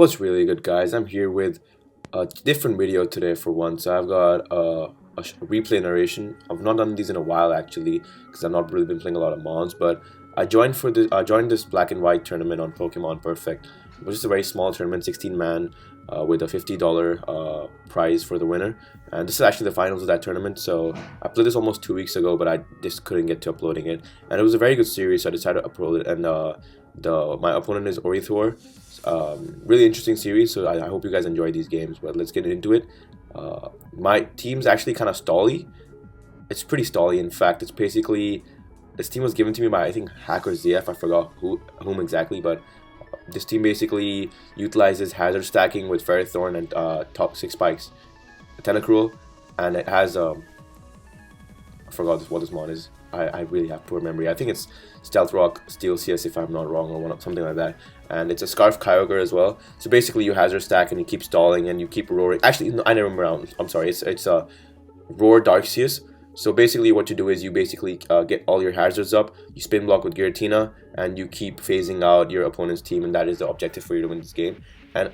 What's really good, guys? I'm here with a different video today for once. I've got a replay narration. I've not done these in a while actually, because I've not really been playing a lot of mons. But I joined this black and white tournament on Pokemon Perfect, which is a very small tournament, 16 man, with a $50 prize for the winner. And this is actually the finals of that tournament. So I played this almost 2 weeks ago, but I just couldn't get to uploading it. And it was a very good series, so I decided to upload it. And my opponent is Ortheore. Really interesting series, so I hope you guys enjoy these games. But let's get into it. My team's actually kind of stally. It's pretty stally, in fact. It's basically, this team was given to me by, I think, Hacker ZF. I forgot whom exactly, but this team basically utilizes hazard stacking with Ferrothorn and top 6 spikes, Tentacruel, and it has I forgot what this mod is. I really have poor memory. I think it's Stealth Rock, Steel CS if I'm not wrong, or something like that. And it's a Scarf Kyogre as well. So basically you hazard stack and you keep stalling and you keep roaring. Actually, no, I never remember. I'm sorry. It's a Roar Darkseus. So basically what you do is you basically get all your hazards up, you spin block with Giratina, and you keep phasing out your opponent's team, and that is the objective for you to win this game. And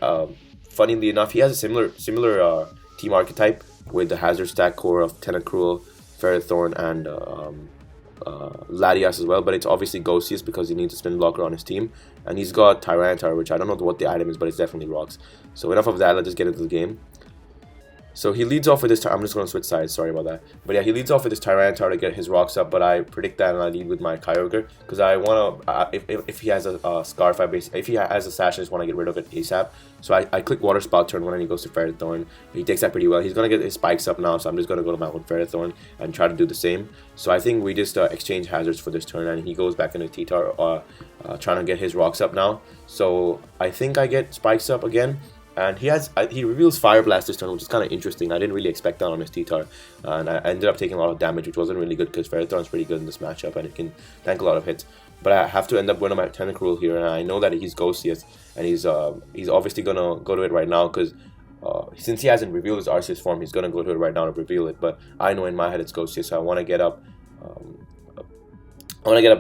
funnily enough, he has a similar team archetype with the hazard stack core of Tentacruel, Ferrothorn, and Latias as well, but it's obviously Ghostseus because he needs a spin blocker on his team, and he's got Tyranitar, which I don't know what the item is, but it's definitely rocks. So enough of that, let's just get into the game. So he leads off with this. I'm just going to switch sides. Sorry about that. But yeah, he leads off with this Tyranitar to get his rocks up. But I predict that and I lead with my Kyogre because I want to. If he has a Scarf, if he has a Sash, I just want to get rid of it ASAP. So I click Water Spout turn 1 and he goes to Ferrothorn. He takes that pretty well. He's going to get his spikes up now, so I'm just going to go to my own Ferrothorn and try to do the same. So I think we just exchange hazards for this turn, and he goes back into T-Tar, trying to get his rocks up now. So I think I get spikes up again. And he reveals Fire Blast this turn, which is kind of interesting. I didn't really expect that on his T-Tar. And I ended up taking a lot of damage, which wasn't really good because Ferrothorn's pretty good in this matchup and it can tank a lot of hits. But I have to end up winning my Tentacruel here, and I know that he's Ghostseus, and he's obviously gonna go to it right now because since he hasn't revealed his Arceus form, he's gonna go to it right now to reveal it. But I know in my head it's Ghostseus, so I want to get up.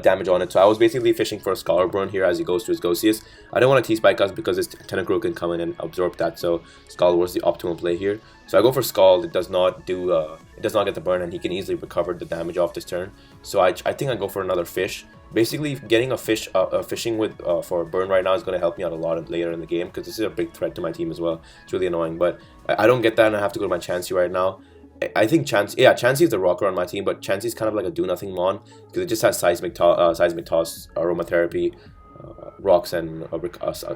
Damage on it, so I was basically fishing for a Scholar Burn here as he goes to his Ghostseus. I don't want to T-Spike us because his Tentacruel can come in and absorb that, so Scald was the optimal play here. So I go for Scald. It does not get the burn, and he can easily recover the damage off this turn. So I think I go for another fish. Basically, getting a fishing with for a burn right now is going to help me out a lot later in the game because this is a big threat to my team as well. It's really annoying, but I don't get that, and I have to go to my Chansey right now. I think Chansey is the rocker on my team, but Chansey's kind of like a do-nothing mon because it just has Seismic Toss, Aromatherapy, rocks, and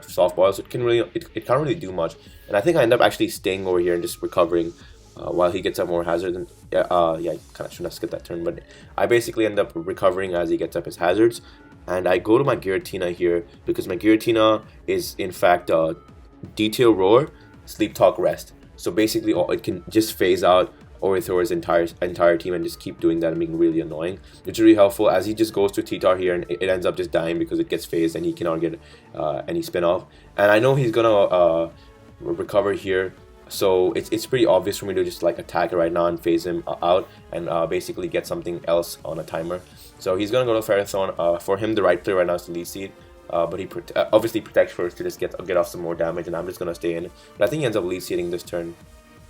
soft boil, so it can't really do much. And I think I end up actually staying over here and just recovering while he gets up more hazards. And yeah, kind of shouldn't have skipped that turn, but I basically end up recovering as he gets up his hazards. And I go to my Giratina here because my Giratina is in fact Detail Roar, Sleep Talk Rest. So basically it can just phase out Ortheore's entire team and just keep doing that and being really annoying. It's really helpful as he just goes to T-Tar here and it ends up just dying because it gets phased and he cannot get any spin off. And I know he's gonna recover here, so it's pretty obvious for me to just like attack it right now and phase him out and basically get something else on a timer. So he's gonna go to Ferrothorn. For him, the right play right now is to Lead Seed. But he obviously protects first to just get off some more damage, and I'm just gonna stay in. But I think he ends up Lead Seeding this turn.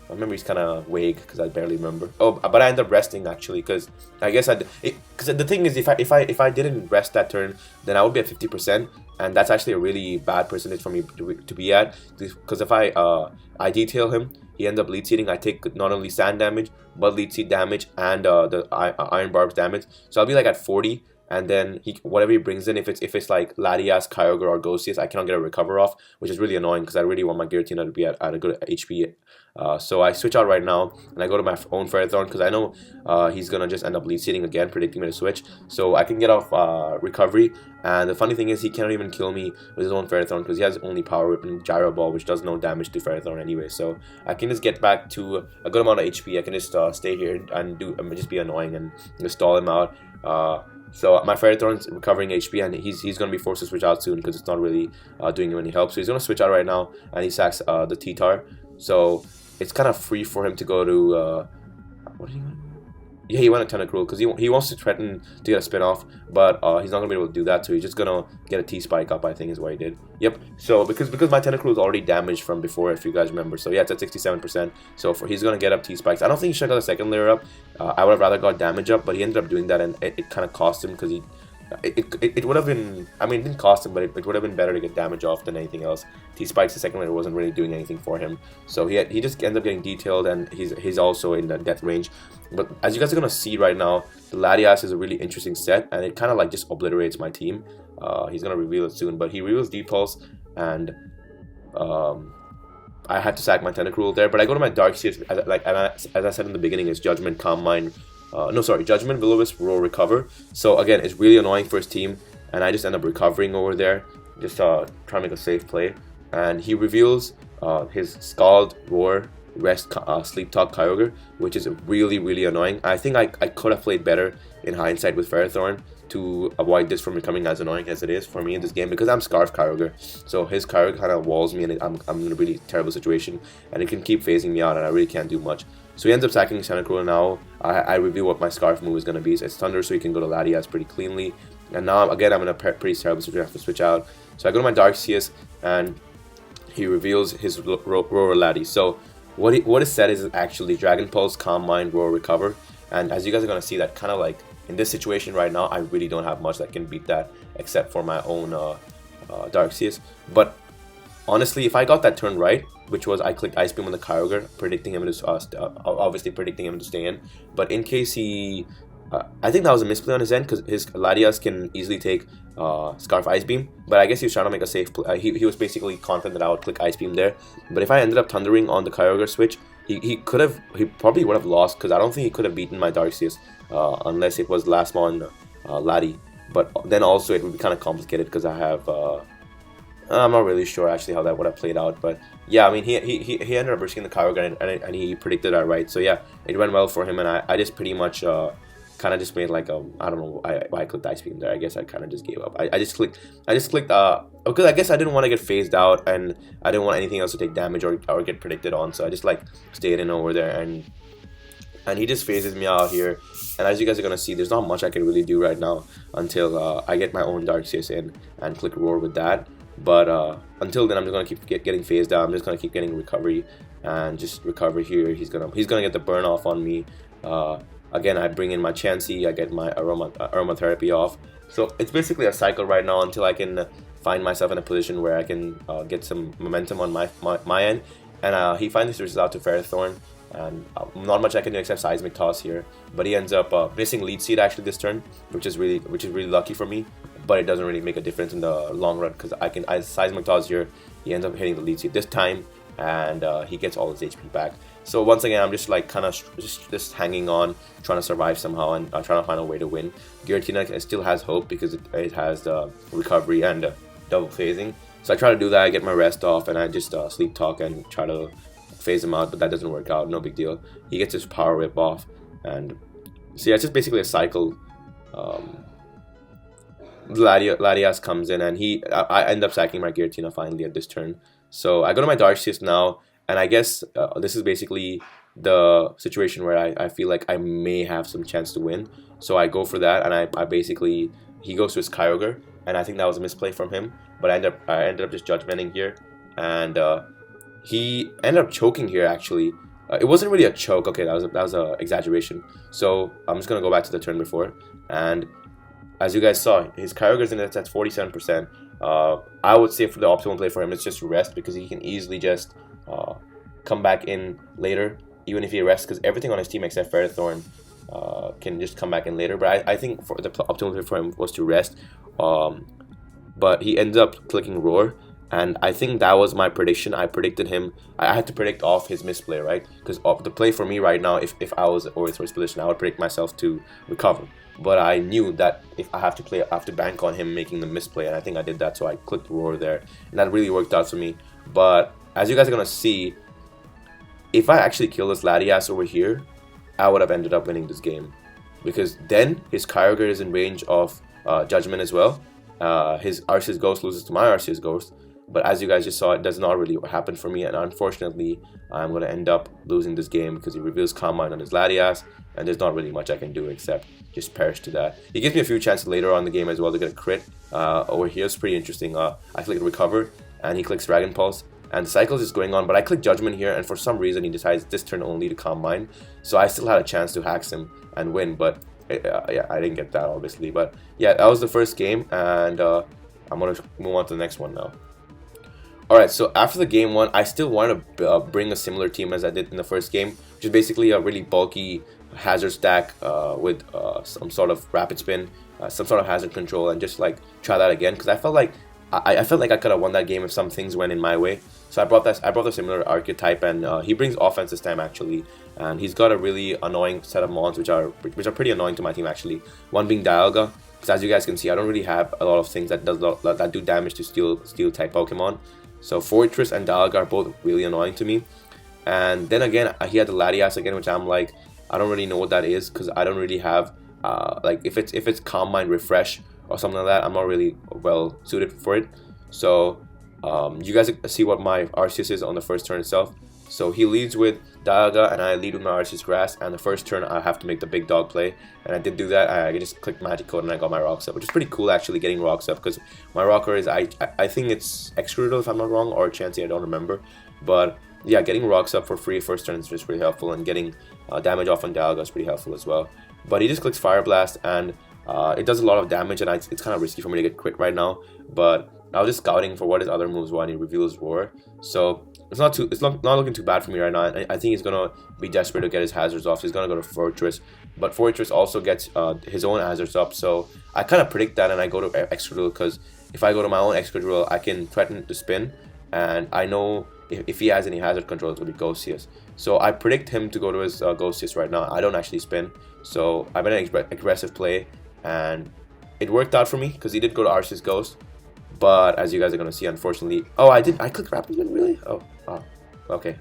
My memory's kind of vague because I barely remember. Oh, but I end up resting actually because I guess because the thing is, if I didn't rest that turn, then I would be at 50%, and that's actually a really bad percentage for me to be at. Because if I detail him, he ends up Lead Seeding. I take not only sand damage but Lead Seed damage and the Iron Barbs damage, so I'll be like at 40. And then whatever he brings in, if it's like Latias, Kyogre, or Ghostseus, I cannot get a recover off, which is really annoying because I really want my Giratina to be at a good HP. So I switch out right now, and I go to my own Ferrothorn because I know he's going to just end up Lead Seeding again, predicting me to switch. So I can get off recovery, and the funny thing is he cannot even kill me with his own Ferrothorn because he has only Power Whip and Gyro Ball, which does no damage to Ferrothorn anyway. So I can just get back to a good amount of HP. I can just stay here and just be annoying and just stall him out. So my Ferrothorn's recovering HP, and he's going to be forced to switch out soon because it's not really doing him any help. So he's going to switch out right now, and he sacks the T-Tar. So it's kind of free for him to go to... what did he want? Yeah, he went a Tentacruel because he wants to threaten to get a spin-off, but he's not going to be able to do that, so he's just going to get a T-Spike up, I think is what he did. Yep, so because my Tentacruel is already damaged from before, if you guys remember. So yeah, it's at 67%, so he's going to get up T-Spikes. I don't think he should have got a second layer up. I would have rather got damage up, but he ended up doing that, and it kind of cost him because he... It would have been, I mean, it didn't cost him, but it would have been better to get damage off than anything else. T-Spikes, the second layer, wasn't really doing anything for him, so he just ends up getting detailed, and he's also in the death range. But as you guys are gonna see right now, the Latias is a really interesting set, and it kind of like just obliterates my team. He's gonna reveal it soon, but he reveals Deep Pulse, and I had to sack my Tentacruel there. But I go to my Darkseers, as I said in the beginning, is Judgment, Calm Mind. Judgment, Will-O-Wisp, Roar, Recover. So again, it's really annoying for his team, and I just end up recovering over there, just trying to make a safe play. And he reveals his Scald, Roar, Rest, Sleep Talk, Kyogre, which is really, really annoying. I think I could have played better in hindsight with Ferrothorn to avoid this from becoming as annoying as it is for me in this game, because I'm Scarf Kyogre. So his Kyogre kind of walls me, and I'm in a really terrible situation, and it can keep phasing me out, and I really can't do much. So he ends up sacking Tentacruel, and now I reveal what my Scarf move is going to be. So it's Thunder, so he can go to Latias pretty cleanly. And now, again, I'm in a pretty terrible situation. I have to switch out. So I go to my Darkseers, and he reveals his Roar Lati. So what is said is actually Dragon Pulse, Calm Mind, Roar, Recover. And as you guys are going to see, that kind of like, in this situation right now, I really don't have much that can beat that, except for my own Darkseers. But honestly, if I got that turn right, which was I clicked Ice Beam on the Kyogre, predicting him to obviously predicting him to stay in. But in case he, I think that was a misplay on his end, because his Latias can easily take Scarf Ice Beam. But I guess he was trying to make a safe play. He was basically confident that I would click Ice Beam there. But if I ended up Thundering on the Kyogre switch, he probably would have lost, because I don't think he could have beaten my Darkseers unless it was last mon Lati. But then also it would be kind of complicated because I have. I'm not really sure actually how that would have played out, but yeah, I mean he ended up risking the Kyogre, and he predicted that right. So yeah, it went well for him, and I just pretty much kind of just made like I don't know why I clicked Ice Beam there. I guess I kind of just gave up. I just clicked because I guess I didn't want to get phased out, and I didn't want anything else to take damage or get predicted on. So I just like stayed in over there, and he just phases me out here. And as you guys are gonna see, there's not much I can really do right now until I get my own Darkseers in and click Roar with that. But until then, I'm just gonna keep getting phased out. I'm just gonna keep getting recovery and just recover here. He's gonna get the burn off on me. Again, I bring in my Chansey. I get my aromatherapy off. So it's basically a cycle right now until I can find myself in a position where I can get some momentum on my end. And he finally switches out to Ferrothorn, and not much I can do except Seismic Toss here. But he ends up missing Lead Seed actually this turn, which is really lucky for me. But it doesn't really make a difference in the long run, because I Seismic Toss here. He ends up hitting the Lead Seed this time, and he gets all his HP back. So once again, I'm just like kind of just hanging on, trying to survive somehow, and trying to find a way to win. Giratina still has hope because it has the recovery and double phasing. So I try to do that. I get my rest off, and I just Sleep Talk and try to phase him out, but that doesn't work out. No big deal. He gets his Power Whip off, and so yeah, it's just basically a cycle. Latias comes in, and I end up sacking my Giratina finally at this turn. So I go to my Darkseers now, and I guess this is basically the situation where I feel like I may have some chance to win. So I go for that, and I basically, he goes to his Kyogre, and I think that was a misplay from him. But I ended up just judgmenting here, and he ended up choking here actually. It wasn't really a choke. Okay, that was a exaggeration. So I'm just gonna go back to the turn before, and as you guys saw, his Kyogre's in it at 47%. I would say for the optimal play for him, it's just rest, because he can easily just come back in later, even if he rests, because everything on his team except Ferrothorn can just come back in later. But I think for the optimal play for him was to rest. But he ends up clicking Roar, and I think that was my prediction. I predicted him. I had to predict off his misplay, right? Because the play for me right now, if I was Ortheore's position, I would predict myself to recover. But I knew that if I have to bank on him making the misplay, and I think I did that, so I clicked Roar there, and that really worked out for me. But as you guys are gonna see, if I actually kill this Latias over here, I would have ended up winning this game, because then his Kyogre is in range of Judgment as well. His Arceus Ghost loses to my Arceus Ghost, but as you guys just saw, it does not really happen for me, and unfortunately I'm going to end up losing this game because he reveals Calm Mind on his Latias, and there's not really much I can do except just perish to that. He gives me a few chances later on in the game as well to get a crit. Over here it's pretty interesting. I click Recover, and he clicks Dragon Pulse, and the cycle is just going on, but I click Judgment here, and for some reason he decides this turn only to Calm Mind, so I still had a chance to Hax him and win, but yeah, I didn't get that obviously. But yeah, that was the first game, and I'm going to move on to the next one now. Alright, so after the game 1, I still want to bring a similar team as I did in the first game, which is basically a really bulky hazard stack with some sort of rapid spin, some sort of hazard control, and just like try that again, because I felt like I could have won that game if some things went in my way. So I brought the similar archetype, and he brings offense this time actually, and he's got a really annoying set of mons which are pretty annoying to my team actually. One being Dialga, because as you guys can see, I don't really have a lot of things that do damage to steel type Pokemon. So Fortress and Dialga are both really annoying to me. And then again, he had the Latias again, which I'm like, I don't really know what that is, because I don't really have like if it's Calm Mind Refresh or something like that, I'm not really well suited for it. So you guys see what my Arceus is on the first turn itself. So he leads with Dialga, and I lead with my Arceus Grass, and the first turn I have to make the big dog play, and I did do that. I just clicked Magic Code and I got my Rocks up, which is pretty cool actually, getting Rocks up, because my Rocker is, I think it's Excrutal if I'm not wrong, or Chansey, I don't remember. But yeah, getting Rocks up for free first turn is just pretty helpful, and getting damage off on Dialga is pretty helpful as well. But he just clicks Fire Blast, and it does a lot of damage, and it's kind of risky for me to get crit right now, but I was just scouting for what his other moves were, and he reveals Roar. So it's not looking too bad for me right now. I think he's gonna be desperate to get his hazards off. He's gonna go to Fortress, but Fortress also gets his own hazards up. So I kind of predict that, and I go to Excadrill, because if I go to my own Excadrill, I can threaten to spin, and I know if he has any hazard control, it will be Ghostius. So I predict him to go to his Ghostius right now. I don't actually spin, so I've been an aggressive play, and it worked out for me because he did go to Arceus Ghost. But as you guys are gonna see, unfortunately, I clicked Rapid Spin, really? Okay,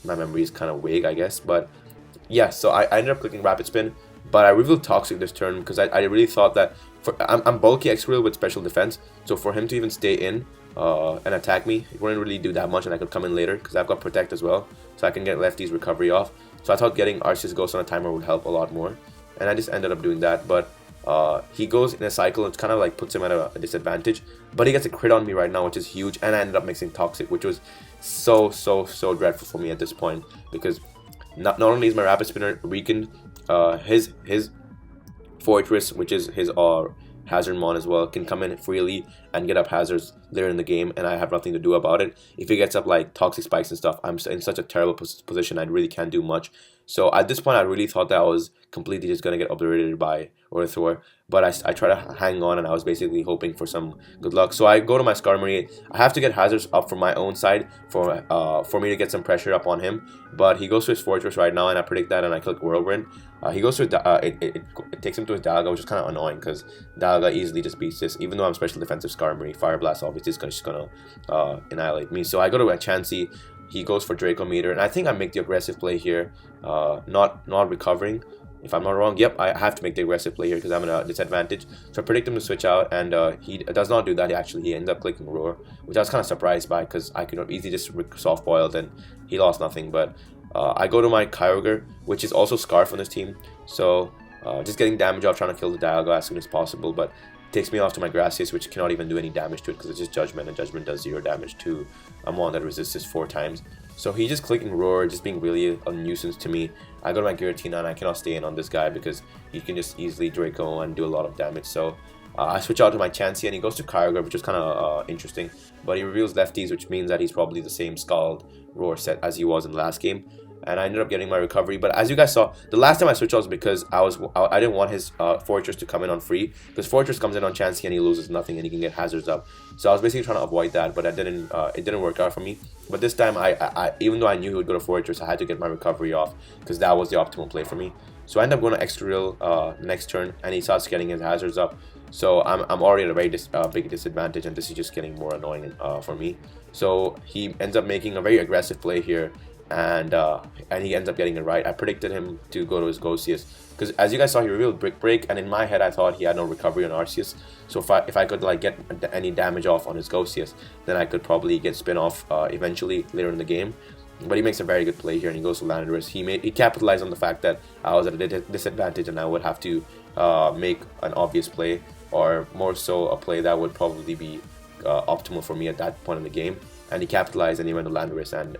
my memory is kind of vague, I guess. But yeah, so I ended up clicking Rapid Spin, but I revealed Toxic this turn because I really thought that I'm bulky X-Reel with special defense, so for him to even stay in and attack me, it wouldn't really do that much, and I could come in later because I've got Protect as well, so I can get Lefty's recovery off. So I thought getting Arceus Ghost on a timer would help a lot more, and I just ended up doing that. But he goes in a cycle, it kind of like puts him at a disadvantage, but he gets a crit on me right now, which is huge, and I ended up mixing Toxic, which was so dreadful for me at this point, because not only is my Rapid Spinner weakened, his Fortress, which is his Hazard Mon as well, can come in freely and get up hazards later in the game, and I have nothing to do about it. If he gets up like Toxic Spikes and stuff, I'm in such a terrible position, I really can't do much. So at this point, I really thought that I was completely just going to get obliterated by Ortheore, but I try to hang on, and I was basically hoping for some good luck. So I go to my Skarmory. I have to get hazards up from my own side for me to get some pressure up on him, but he goes to his Fortress right now, and I predict that, and I click Whirlwind. He goes to it takes him to his Dialga, which is kind of annoying because Dialga easily just beats this. Even though I'm special defensive Skarmory, Fire Blast obviously is just gonna annihilate me. So I go to a Chansey. He goes for Draco Meter, and I think I make the aggressive play here, not recovering. If I'm not wrong, yep, I have to make the aggressive play here because I'm in a disadvantage. So I predict him to switch out, and he does not do that. He ends up clicking Roar, which I was kind of surprised by because I could easily just soft boiled and he lost nothing. But I go to my Kyogre, which is also Scarf on this team. So just getting damage off, trying to kill the Dialga as soon as possible, but it takes me off to my Gracias, which cannot even do any damage to it because it's just Judgment, and Judgment does 0 damage to a Mon that resists this 4 times. So he's just clicking Roar, just being really a nuisance to me. I go to my Giratina, and I cannot stay in on this guy because he can just easily Draco and do a lot of damage. So I switch out to my Chansey, and he goes to Kyogre, which is kind of interesting. But he reveals Lefties, which means that he's probably the same Scald Roar set as he was in the last game. And I ended up getting my recovery. But as you guys saw, the last time I switched out was because I didn't want his Fortress to come in on free, because Fortress comes in on Chansey and he loses nothing and he can get hazards up. So I was basically trying to avoid that, but it didn't work out for me. But this time, I even though I knew he would go to Fortress, I had to get my recovery off because that was the optimal play for me. So I end up going to Excadrill next turn, and he starts getting his hazards up. So I'm already at a very big disadvantage, and this is just getting more annoying for me. So he ends up making a very aggressive play here. and he ends up getting it right. I predicted him to go to his Ghostius because, as you guys saw, he revealed Brick Break, and in my head I thought he had no recovery on Arceus. So if I could like get any damage off on his Ghostius, then I could probably get spin off eventually later in the game. But he makes a very good play here, and he goes to Landorus. He capitalized on the fact that I was at a disadvantage, and I would have to make an obvious play, or more so a play that would probably be optimal for me at that point in the game. And he capitalized, and he went to Landorus, and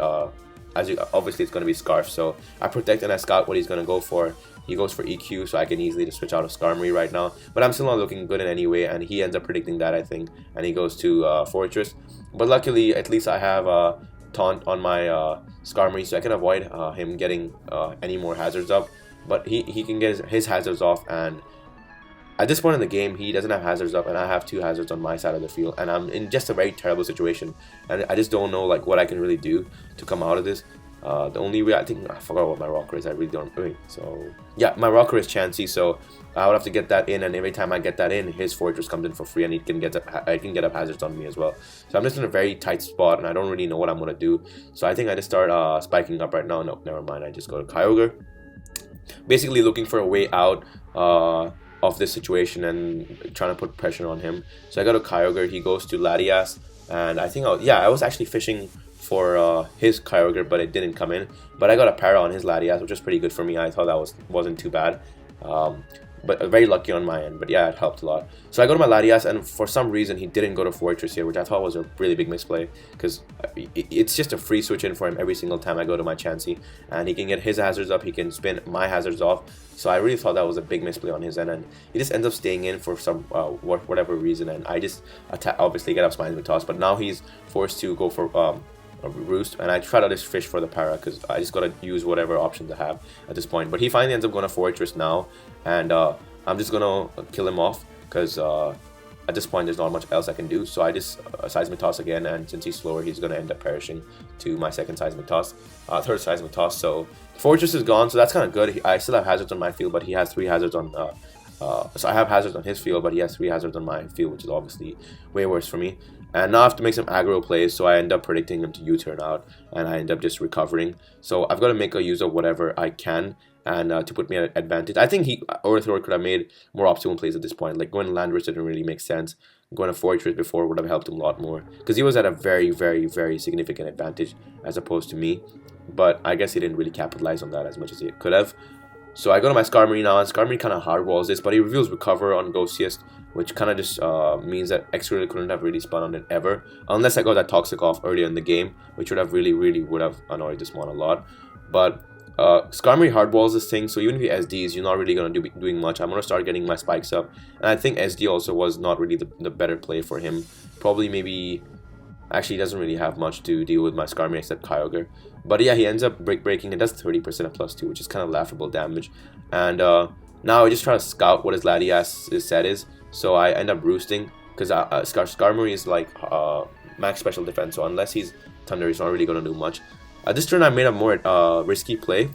obviously it's going to be Scarf, so I protect and I scout what he's going to go for. He goes for EQ, so I can easily just switch out of Skarmory right now, but I'm still not looking good in any way, and he ends up predicting that, I think, and he goes to Fortress. But luckily, at least I have Taunt on my Skarmory, so I can avoid him getting any more hazards up, but he can get his hazards off, and at this point in the game, he doesn't have hazards up, and I have 2 hazards on my side of the field, and I'm in just a very terrible situation, and I just don't know like what I can really do to come out of this. The only way, I forgot what my rocker is. I really don't. Wait, so yeah, my rocker is Chansey, so I would have to get that in, and every time I get that in, his Fortress comes in for free, and he can get up hazards on me as well. So I'm just in a very tight spot, and I don't really know what I'm gonna do. So I think I just start spiking up right now. No, never mind. I just go to Kyogre, basically looking for a way out of this situation and trying to put pressure on him. So I go to Kyogre, he goes to Latias, and I think I was actually fishing for his Kyogre, but it didn't come in. But I got a para on his Latias, which was pretty good for me. I thought that wasn't too bad. But very lucky on my end, but yeah, it helped a lot. So I go to my Latias, and for some reason he didn't go to Fortress here, which I thought was a really big misplay, because it's just a free switch in for him every single time I go to my Chansey, and he can get his hazards up, he can spin my hazards off. So I really thought that was a big misplay on his end, and he just ends up staying in for some whatever reason, and I just obviously get up Seismic Toss, but now he's forced to go for a Roost, and I try to just fish for the para because I just gotta use whatever options I have at this point. But he finally ends up going to Fortress now, and I'm just gonna kill him off because at this point there's not much else I can do. So I just Seismic Toss again, and since he's slower, he's gonna end up perishing to my second Seismic Toss, third Seismic Toss. So Fortress is gone, so that's kind of good. I still have hazards on my field, but he has 3 hazards on. So I have hazards on his field, but he has 3 hazards on my field, which is obviously way worse for me. And now I have to make some aggro plays, so I end up predicting him to U-turn out, and I end up just recovering. So I've got to make a use of whatever I can, and to put me at an advantage. I think Ortheore could have made more optimal plays at this point. Like going to Landorus didn't really make sense. Going to Fortress before would have helped him a lot more, because he was at a very, very, very significant advantage as opposed to me. But I guess he didn't really capitalize on that as much as he could have. So I go to my Skarmory now, and Skarmory kind of hardballs this, but he reveals Recover on Ghostius, which kind of just means that Excadrill couldn't have really spun on it ever, unless I got that Toxic off earlier in the game, which would have really would have annoyed this mon a lot. But Skarmory hardballs this thing, so even if he SDs, you're not really going to be doing much. I'm going to start getting my spikes up, and I think SD also was not really the better play for him. Probably maybe... Actually, he doesn't really have much to deal with my Skarmory except Kyogre. But yeah, he ends up breaking. It does 30% of +2, which is kind of laughable damage. And now I just try to scout what his Latias' set is. So I end up roosting, because Skarmory is like max special defense. So unless he's Thunder, he's not really going to do much. This turn I made a more risky play.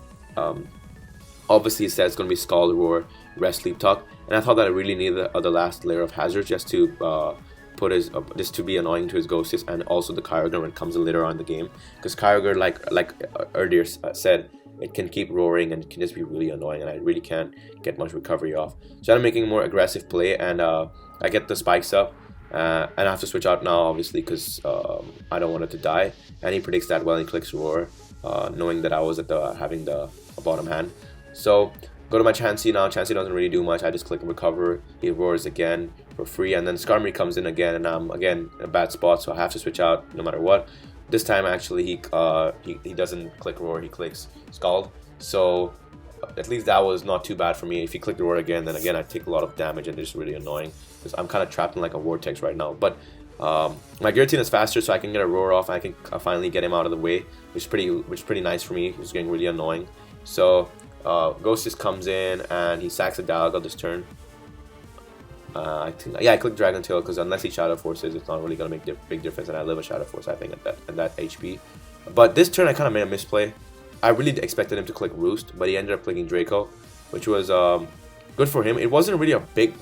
Obviously, his set is going to be Scald, Roar, Rest, Sleep, Talk. And I thought that I really needed the last layer of hazards just to... put his just to be annoying to his Ghostius, and also the Kyogre when it comes in later on in the game, because Kyogre, like earlier said, it can keep roaring and it can just be really annoying, and I really can't get much recovery off. So I'm making a more aggressive play, and I get the spikes up, and I have to switch out now, obviously, because I don't want it to die. And he predicts that well, and he clicks Roar, knowing that I was at having the bottom hand. So go to my Chansey now. Chansey doesn't really do much. I just click Recover. He roars again for free, and then Skarmory comes in again, and I'm again in a bad spot, so I have to switch out no matter what. This time actually he doesn't click Roar, he clicks Scald. So at least that was not too bad for me. If he clicked Roar again, then again I take a lot of damage, and it's really annoying because I'm kind of trapped in like a vortex right now. But my Guillotine is faster, so I can get a Roar off, and I can finally get him out of the way, which is pretty nice for me. He's getting really annoying. So Ghostius comes in, and he sacks a Dialga this turn. I think, yeah, I click Dragon Tail because unless he Shadow Forces, it's not really gonna make a big difference, and I live a Shadow Force, I think, at that HP. But this turn I kind of made a misplay. I really expected him to click Roost, but he ended up clicking Draco, which was good for him. It wasn't really a big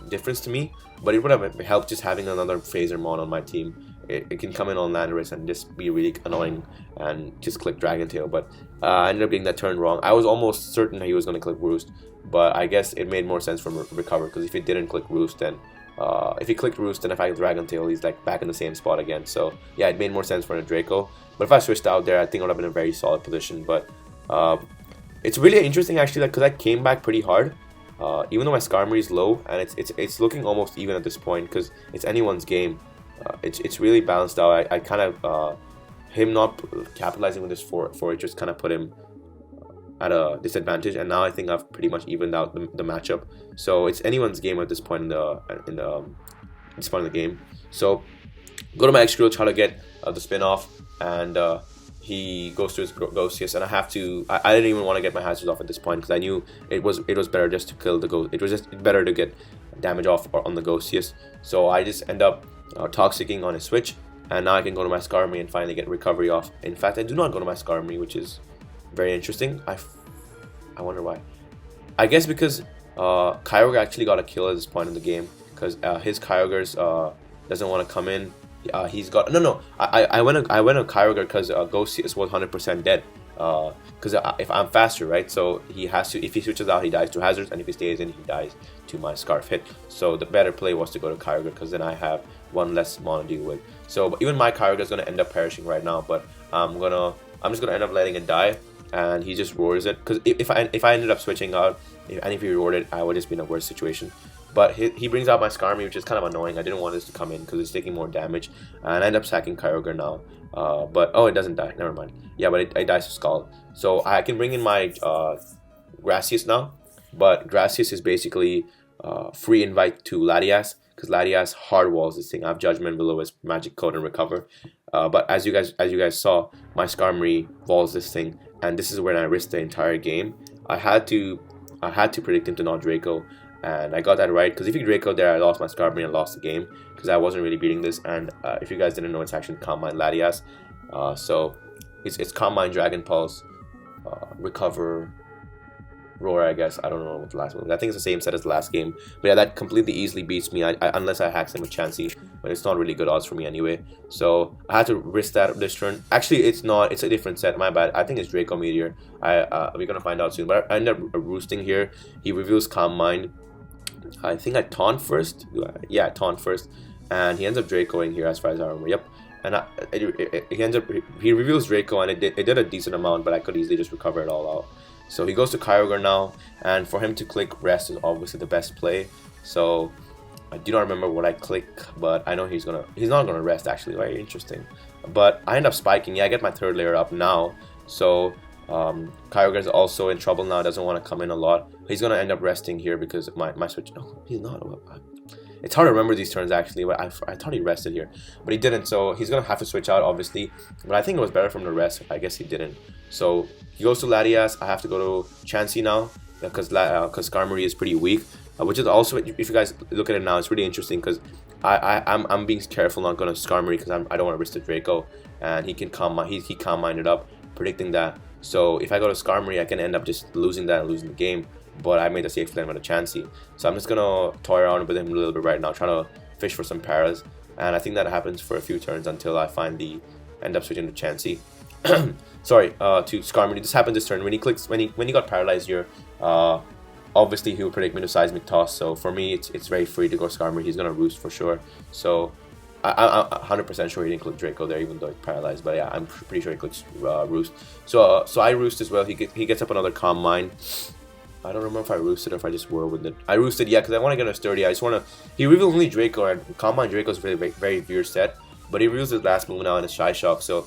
difference to me, but it would have helped just having another Phaser Mon on my team, it can come in on Landorus and just be really annoying and just click Dragon Tail. But I ended up getting that turn wrong. I was almost certain he was going to click Roost, but I guess it made more sense for him to recover, because if he didn't click Roost, then if he clicked Roost, then if I Dragon Tail, he's like back in the same spot again. So yeah, it made more sense for a Draco. But if I switched out there, I think I would have been in a very solid position. But it's really interesting actually, because I came back pretty hard. Even though my Skarmory is low, and it's looking almost even at this point, because it's anyone's game. It's really balanced out. I kind of him not capitalizing with this 4 just kind of put him at a disadvantage, and now I think I've pretty much evened out the matchup. So it's anyone's game at this point this point in the game. So go to my Excadrill, try to get the spin off, and he goes to his Ghostface, and I didn't even want to get my hazards off at this point, because I knew it was better just to kill the Ghost. It was just better to get damage off on the Ghostface. So I just end up Toxicking on his switch, and now I can go to my Skarmory and finally get recovery off. In fact, I do not go to my Skarmory, which is very interesting. I wonder why. I guess because Kyogre actually got a kill at this point in the game, because his Kyogre's doesn't want to come in. He's got no. I went to Kyogre because Ghostface was 100% dead. Because if I'm faster, right? So he has to. If he switches out, he dies to hazards, and if he stays in, he dies to my Scarf hit. So the better play was to go to Kyogre, because then I have one less mon to deal with. So even my Kyogre is gonna end up perishing right now, but I'm just gonna end up letting it die, and he just roars it. Because if I ended up switching out, and if he roared it, I would just be in a worse situation. But he brings out my Skarmory, which is kind of annoying. I didn't want this to come in because it's taking more damage, and I end up sacking Kyogre now. But oh, it doesn't die. Never mind. Yeah, but it dies to Scald. So I can bring in my Gracias now, but Gracias is basically free invite to Latias, because Latias hard walls this thing. I have Judgment, Will-O-Wisp, Magic Coat, and Recover. But as you guys saw, my Skarmory walls this thing, and this is when I risked the entire game. I had to predict him to not Draco, and I got that right, because if he Draco there, I lost my Skarmory and lost the game, because I wasn't really beating this. And if you guys didn't know, it's actually Calm Mind Latias. So it's Calm Mind, Dragon Pulse, Recover, Roar, I guess. I don't know what the last one was. I think it's the same set as the last game. But yeah, that completely easily beats me, unless I hack him with Chansey, but it's not really good odds for me anyway. So I had to risk that this turn. Actually, it's not. It's a different set. My bad. I think it's Draco Meteor. We're gonna find out soon. But I end up roosting here. He reveals Calm Mind. I think I taunt first. Yeah, taunt first, and he ends up Dracoing here as far as I remember. Yep. And he reveals Draco, and it did a decent amount, but I could easily just recover it all out. So he goes to Kyogre now, and for him to click Rest is obviously the best play. So I do not remember what I click, but I know he's not gonna rest actually. Very interesting. But I end up spiking. Yeah, I get my third layer up now. So Kyogre is also in trouble now. Doesn't want to come in a lot. He's gonna end up resting here because of my switch. No, he's not. It's hard to remember these turns actually, but I thought he rested here, but he didn't, so he's gonna have to switch out obviously. But I think it was better from the rest. I guess he didn't. So he goes to Latias. I have to go to Chansey now, because Skarmory is pretty weak, which is also, if you guys look at it now, it's really interesting, because I'm being careful not going to Skarmory, because I don't want to risk the Draco, and he can calm minded up, predicting that. So if I go to Skarmory, I can end up just losing that and losing the game. But I made a safe play with a Chansey, so I'm just gonna toy around with him a little bit right now, trying to fish for some paras, and I think that happens for a few turns until I end up switching to Chansey. Sorry, to Skarmory. This happened this turn when he got paralyzed here. Obviously he will predict me to Seismic Toss, so for me it's very free to go Skarmory. He's gonna roost for sure. So I'm 100% sure he didn't click Draco there, even though it's paralyzed. But yeah, I'm pretty sure he clicks Roost. So I Roost as well. He gets up another Calm Mind. I don't remember if I roosted or if I just whirlwinded it. I roosted, yeah, because I want to get a sturdy. I just want to. He revealed only Draco, and Calm Mind Draco is very, very weird set. But he reveals his last move now in his Shy Shock, so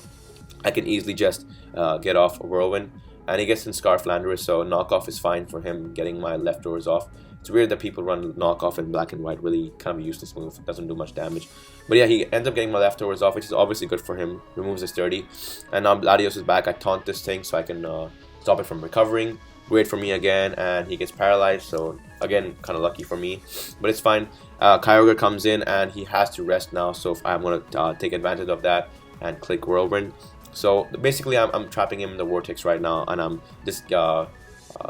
I can easily just get off a Whirlwind. And he gets in Scarf Landorus, so knockoff is fine for him getting my leftovers off. It's weird that people run knockoff in black and white, really kind of a useless move. It doesn't do much damage. But yeah, he ends up getting my leftovers off, which is obviously good for him. Removes his sturdy. And now Latios is back. I taunt this thing so I can stop it from recovering. Great for me again, and he gets paralyzed, so again kind of lucky for me, but it's fine. Kyogre comes in and he has to rest now, so I'm going to take advantage of that and click Whirlwind. So basically I'm trapping him in the Vortex right now, and I'm just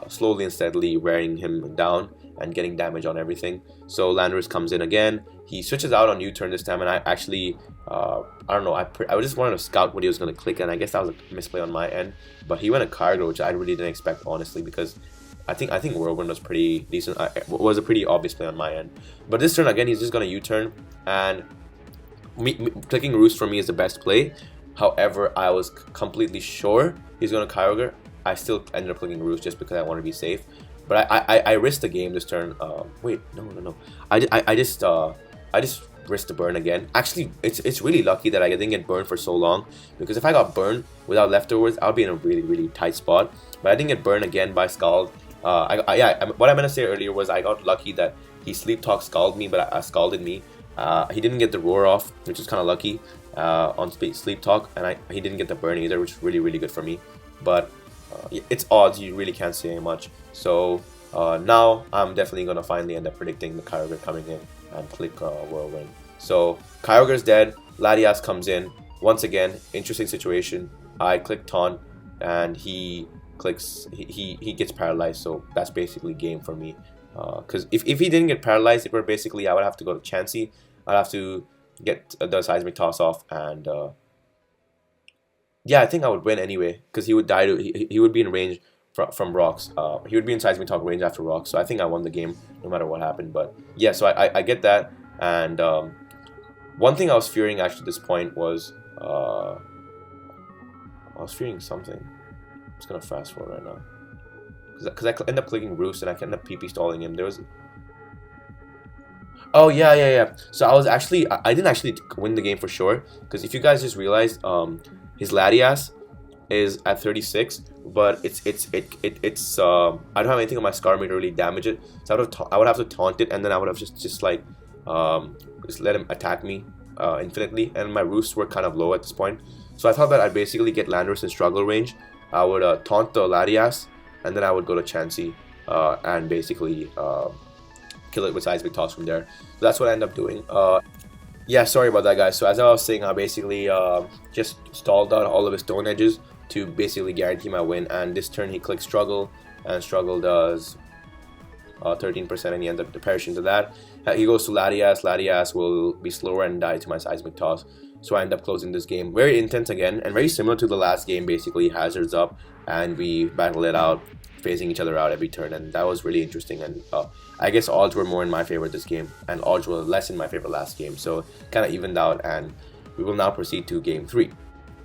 slowly and steadily wearing him down and getting damage on everything. So Landorus comes in again. he switches out on U-turn this time, and I actually, I don't know, I just wanted to scout what he was going to click, and I guess that was a misplay on my end. But he went a cargo, which I really didn't expect, honestly, because I think whirlwind was pretty decent. Was a pretty obvious play on my end. But this turn again, he's just going to U-turn, and clicking roost for me is the best play. However, I was completely sure he's going to Kyogre. I still ended up clicking roost just because I want to be safe. But I risked the game this turn. Wait, no. I just risked the burn again. Actually, it's really lucky that I didn't get burned for so long, because if I got burned without leftovers, I would be in a really tight spot. But I didn't get burned again by Scald. What I meant to say earlier was I got lucky that he Sleep Talk Scalded me, but scalded me. He didn't get the roar off, which is kind of lucky on Sleep Talk, and he didn't get the burn either, which is really good for me. But it's odds, you really can't say much. So now I'm definitely going to finally end up predicting the Kyogre coming in and click Whirlwind. So Kyogre's dead, Latias comes in. Once again, interesting situation. I click Taunt and he clicks, he gets paralyzed, so that's basically game for me. Because if he didn't get paralyzed, it were basically I would have to go to Chansey. I'd have to get the Seismic Toss off, and yeah, I think I would win anyway, because he would die to he would be in range from rocks. He would be in Seismic Talk range after rocks, so I think I won the game no matter what happened. But yeah, so I get that, and one thing I was fearing actually at this point was I was fearing something. I'm just gonna fast forward right now, because I end up clicking Roost and I end up PP stalling him. There was, oh yeah. So I didn't actually win the game for sure, because if you guys just realized, his Latias is at 36, but it's I don't have anything on my Skarmory to really damage it, so I would have to taunt it, and then I would have just let him attack me infinitely, and my Roosts were kind of low at this point. So I thought that I'd basically get Landorus in struggle range. I would taunt the Latias, and then I would go to Chansey and basically kill it with Seismic Toss from there. So that's what I ended up doing. Yeah, sorry about that, guys. So as I was saying, I basically just stalled out all of his Stone Edges to basically guarantee my win. And this turn he clicks Struggle, and Struggle does 13%, and he ends up perishing to that. He goes to Latias. Latias will be slower and die to my Seismic Toss. So I end up closing this game. Very intense again, and very similar to the last game. Basically, Hazards up, and we battle it out, phasing each other out every turn, and that was really interesting. And I guess odds were more in my favor this game, and odds were less in my favor last game, so kind of evened out. And we will now proceed to game 3.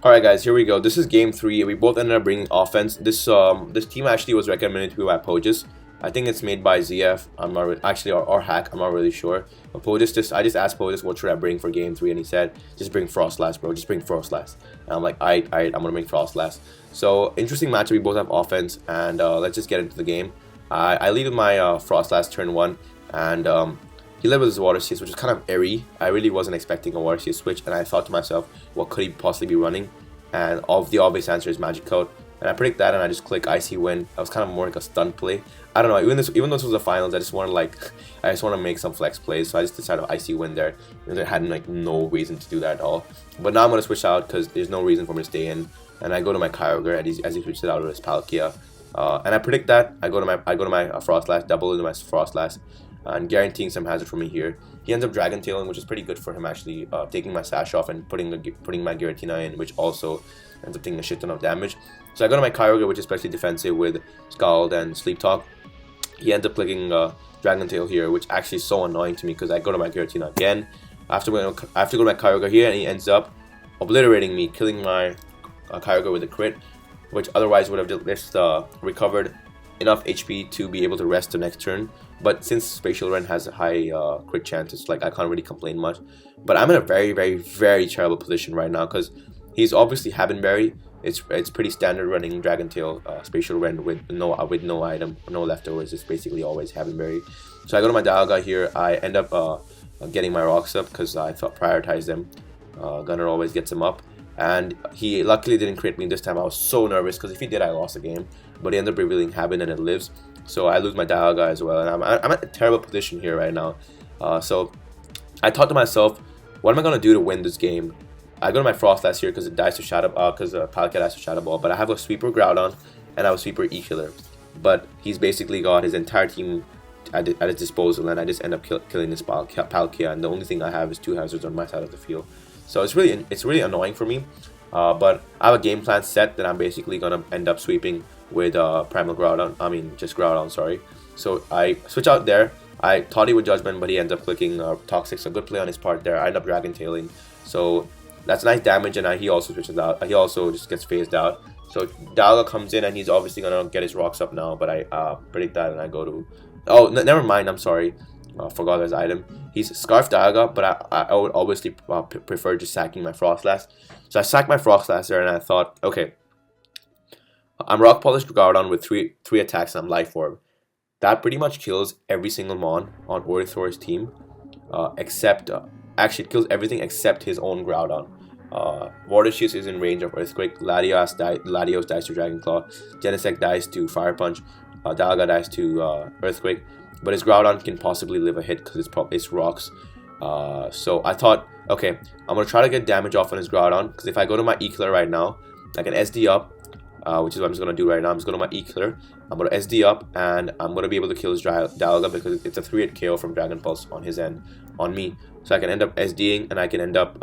Alright guys, here we go. This is game 3. We both ended up bringing offense. This team actually was recommended to me by Pogus. I think it's made by ZF. I'm not actually, or Hack. I'm not really sure. But Pogus, I just asked Pogus what should I bring for game 3, and he said just bring Frostlass, bro. Just bring Frostlass. And I'm like, I'm gonna bring Frostlass. So interesting matchup. We both have offense, and let's just get into the game. I lead with my Frostlass turn 1, and he led with his Water Seas, which is kind of airy. I really wasn't expecting a Water Seas switch, and I thought to myself, what could he possibly be running? And the obvious answer is Magic Coat. And I predict that, and I just click Icy Wind. That was kind of more like a stunt play. I don't know. Even though this was the finals, I just want to make some flex plays. So I just decided Icy Wind there. And there had no reason to do that at all. But now I'm gonna switch out because there's no reason for me to stay in. And I go to my Kyogre as he switches out with his Palkia. And I predict that I go to my Frostlass, double into my Frostlass, and guaranteeing some hazard for me here. He ends up Dragon Tailing, which is pretty good for him actually, taking my Sash off and putting my Giratina in, which also ends up taking a shit ton of damage. So I go to my Kyogre, which is especially defensive with Scald and Sleep Talk. He ends up clicking Dragon Tail here, which actually is so annoying to me because I go to my Giratina again. I have to go to my Kyogre here, and he ends up obliterating me, killing my Kyogre with a crit, which otherwise would have just recovered enough HP to be able to rest the next turn. But since Spatial Rend has a high crit chance, it's like I can't really complain much. But I'm in a very terrible position right now because he's obviously Havenberry. It's pretty standard running Dragon Tail, Spatial Rend with no item, no leftovers. It's basically always Havenberry. So I go to my Dialga here. I end up getting my rocks up because I thought prioritize them. Gunner always gets him up. And he luckily didn't crit me this time. I was so nervous because if he did, I lost the game. But he ended up revealing Haben and it lives. So I lose my Dialga as well. And I'm at a terrible position here right now. So I thought to myself, what am I going to do to win this game? I go to my Frostlass here because it dies to Shadow, because Palkia dies to Shadow Ball. But I have a Sweeper Groudon and I have a Sweeper E-Killer. But he's basically got his entire team at his disposal, and I just end up killing this Palkia, and the only thing I have is 2 hazards on my side of the field. So it's really annoying for me. But I have a game plan set that I'm basically gonna end up sweeping with Primal Groudon. I mean, just Groudon, sorry. So I switch out there. I thought he would Judgment, but he ends up clicking Toxic. So good play on his part there. I end up Dragon Tailing. So that's nice damage, and he also switches out. He also just gets phased out. So Dialga comes in, and he's obviously gonna get his rocks up now. But I predict that, and I go to. Oh, never mind. I'm sorry. Forgot his item. He's Scarf Dialga, but I would obviously prefer just sacking my Frostlass. So I sacked my Frostlass there, and I thought, okay, I'm Rock Polished Groudon with three attacks, and I'm Life Orb. That pretty much kills every single mon on Ortheore's team, except actually it kills everything except his own Groudon. Vorticius is in range of Earthquake. Latios dies to Dragon Claw. Genesect dies to Fire Punch. Dialga dies to Earthquake. But his Groudon can possibly live a hit because it's rocks. So I thought, okay, I'm going to try to get damage off on his Groudon. Because if I go to my E-Killer right now, I can SD up, which is what I'm just going to do right now. I'm just going to my E-Killer. I'm going to SD up, and I'm going to be able to kill his Dialga because it's a 3-hit KO from Dragon Pulse on his end, on me. So I can end up SDing, and I can end up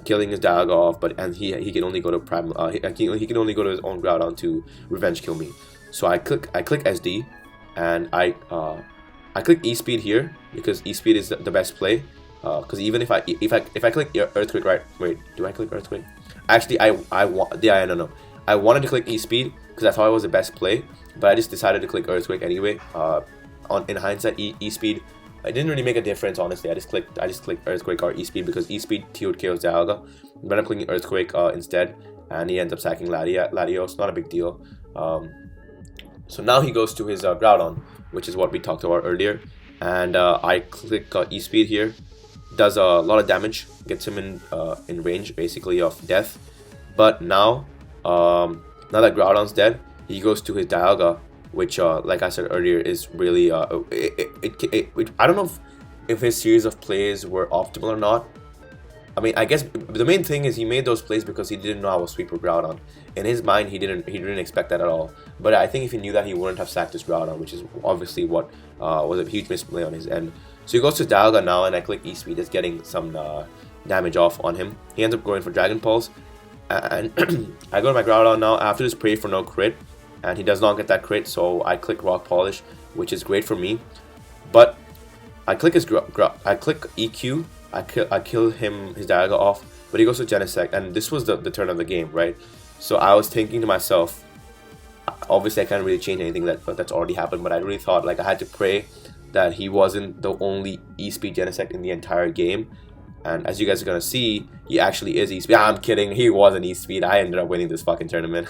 killing his Dialga off, and he can only go to Primal. He can only go to his own Groudon to revenge kill me. So I click SD, and I click E-Speed here because E-Speed is the best play. Because even if I click Earthquake, right? Wait, do I click Earthquake? Actually, I wanted to click E-Speed because I thought it was the best play, but I just decided to click Earthquake anyway. In hindsight, E-Speed, it didn't really make a difference, honestly. I just clicked Earthquake or E-Speed because E-Speed TO'd KOs Dialga. But I'm clicking Earthquake instead, and he ends up sacking Latios. Not a big deal. So now he goes to his Groudon, which is what we talked about earlier. And I click E-Speed here. Does a lot of damage, gets him in range basically of death. But now that Groudon's dead, he goes to his Dialga, which like I said earlier is really I don't know if his series of plays were optimal or not. I mean, I guess the main thing is he made those plays because he didn't know I was sweeper Groudon. In his mind, he didn't expect that at all. But I think if he knew that, he wouldn't have sacked his Groudon, which is obviously what was a huge misplay on his end. So he goes to Dialga now, and I click E-Speed, just getting some damage off on him. He ends up going for Dragon Pulse, and I go to my Groudon now. After this, pray for no crit, and he does not get that crit, so I click Rock Polish, which is great for me. But I click his I click EQ. I kill him, his Dialga off, but he goes to Genesect, and this was the turn of the game, right? So I was thinking to myself, obviously I can't really change anything that's already happened, but I really thought like I had to pray that he wasn't the only E-Speed Genesect in the entire game. And as you guys are gonna see, he actually is E-Speed. I'm kidding, he was an E-Speed. I ended up winning this fucking tournament.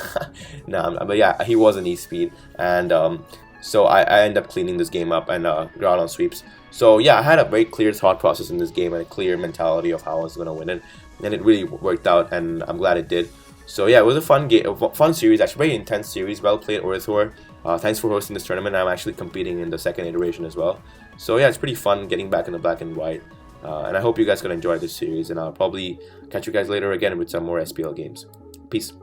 But yeah, he was an E-Speed, and so I end up cleaning this game up, and Groudon sweeps. So yeah, I had a very clear thought process in this game and a clear mentality of how I was gonna win it, and it really worked out, and I'm glad it did. So yeah, it was a fun game, a fun series, actually very intense series. Well played, Ortheore. Thanks for hosting this tournament. I'm actually competing in the second iteration as well. So yeah, it's pretty fun getting back in the black and white. And I hope you guys can enjoy this series, and I'll probably catch you guys later again with some more SPL games. Peace.